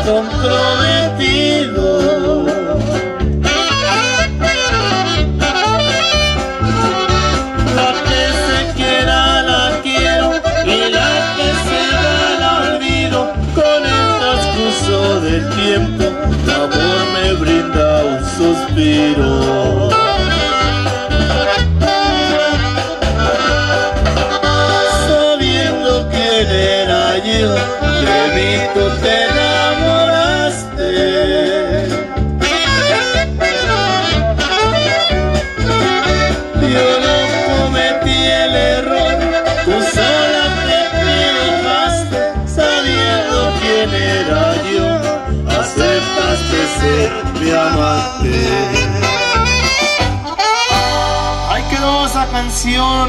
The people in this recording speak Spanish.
comprometido. La que se quiera la quiero y la que se va la olvido. Con el transcurso del tiempo, el amor me brinda un suspiro. Sabiendo quién era yo, de mí tú te enamoraste. Yo no cometí el error, tú sola te equivocaste. Sabiendo quién era yo, aceptaste ser mi amante. Ahí quedó esa canción.